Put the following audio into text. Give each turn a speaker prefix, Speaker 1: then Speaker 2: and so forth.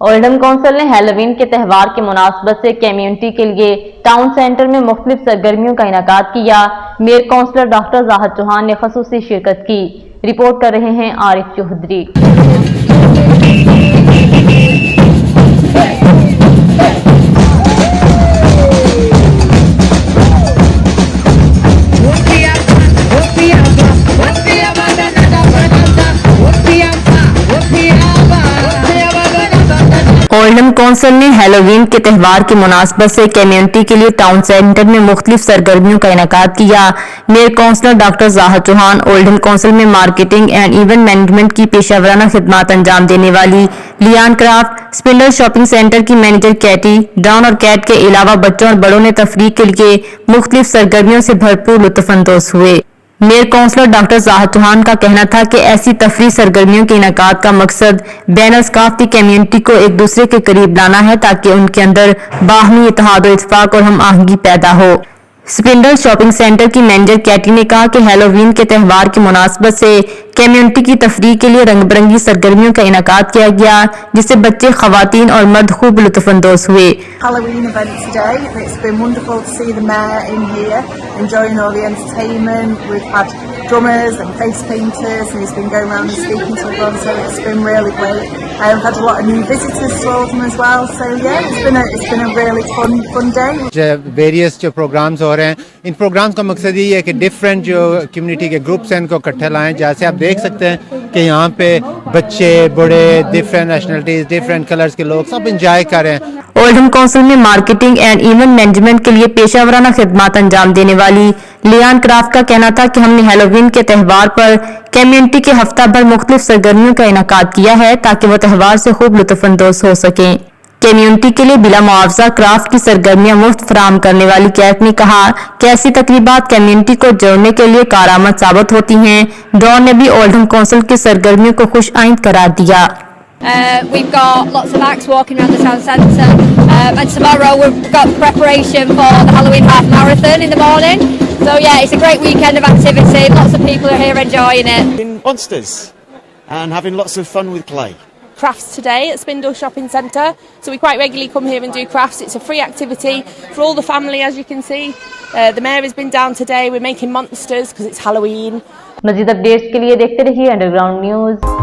Speaker 1: اولڈم council نے Halloween کے تہوار کی مناسبت سے کمیونٹی کے لیے ٹاؤن سینٹر میں مختلف سرگرمیوں کا انعقاد کیا۔ میئر کونسلر ڈاکٹر زاہد چوہان نے خصوصی شرکت کی۔ رپورٹ کر رہے ہیں عارف چودھری۔ اولڈم کونسل نے ہیلووین کے تہوار کی مناسبت سے کمیونٹی کے لیے ٹاؤن سینٹر میں مختلف سرگرمیوں کا انعقاد کیا۔ میئر کونسلر ڈاکٹر زاہد چوہان اولڈم کونسل میں مارکیٹنگ اینڈ ایونٹ مینجمنٹ کی پیشہ ورانہ خدمات انجام دینے والی لیان کرافٹ سپنڈل شاپنگ سینٹر کی مینیجر کیٹی ڈان اور کیٹ کے علاوہ بچوں اور بڑوں نے تفریح کے لیے مختلف سرگرمیوں سے بھرپور لطف اندوز ہوئے۔ میئر کونسلر ڈاکٹر زاہد چوہان کا کہنا تھا کہ ایسی تفریح سرگرمیوں کے انعقاد کا مقصد بین الثقافتی کمیونٹی کو ایک دوسرے کے قریب لانا ہے تاکہ ان کے اندر باہمی اتحاد و اتفاق اور ہم آہنگی پیدا ہو۔ سپنڈل شاپنگ سینٹر کی مینیجر کیٹی نے کہا کہ ہیلووین کے تہوار کی مناسبت سے کمیونٹی کی تفریح کے لیے رنگ برنگی سرگرمیوں کا انعقاد کیا گیا جس سے بچے، خواتین اور مرد خوب لطف اندوز ہوئے۔
Speaker 2: Halloween event today. It's been wonderful to see the mayor in here enjoying all the entertainment. We've had drummers and face painters and he's been going around and speaking to everyone, so it's been really great. I've had a lot of new visitors to Oldham as well, so yeah, it's been a really fun day.
Speaker 3: Various جو programmes ہو رہے ہیں ان programmes کا مقصد یہ ہے کہ different جو community کے گروپس ہیں ان کو اکٹھے لائیں، جیسے آپ دیکھ سکتے ہیں کہ یہاں پہ بچے، بڑے، ڈفرینٹ نیشنلٹیز، ڈفرینٹ کلرز کے لوگ سب انجوائے کر رہے ہیں۔
Speaker 1: اولڈم کونسل میں مارکیٹنگ اینڈ ایونٹ مینجمنٹ کے لیے پیشہ ورانہ خدمات انجام دینے والی لیان کرافٹ کا کہنا تھا کہ ہم نے ہیلووین کے تہوار پر کمیونٹی کے ہفتہ بھر مختلف سرگرمیوں کا انعقاد کیا ہے تاکہ وہ تہوار سے خوب لطف اندوز ہو سکیں۔ کمیونٹی کے لیے بلا معاوضہ کرافٹ کی سرگرمیاں مفت فراہم کرنے والی کیٹ نے کہا کہ ایسی تقریبات کمیونٹی کو جوڑنے کے لیے کارآمد ثابت ہوتی ہیں۔ ڈان نے بھی اولڈم کونسل کی سرگرمیوں کو خوش آئند قرار دیا۔
Speaker 4: We've got lots of acts walking around the town centre, and tomorrow we've got preparation for the Halloween half marathon in the morning. So yeah, it's a great weekend of activity. Lots of people are here enjoying it.
Speaker 5: In Monsters and having lots of fun with clay.
Speaker 6: Crafts today at Spindle Shopping Centre, so we quite regularly come here and do crafts. It's a free activity for all the family, as you can see. The mayor has been down today. We're making monsters because it's Halloween.
Speaker 1: مزید updates کے لیے دیکھتے رہیے under ground news.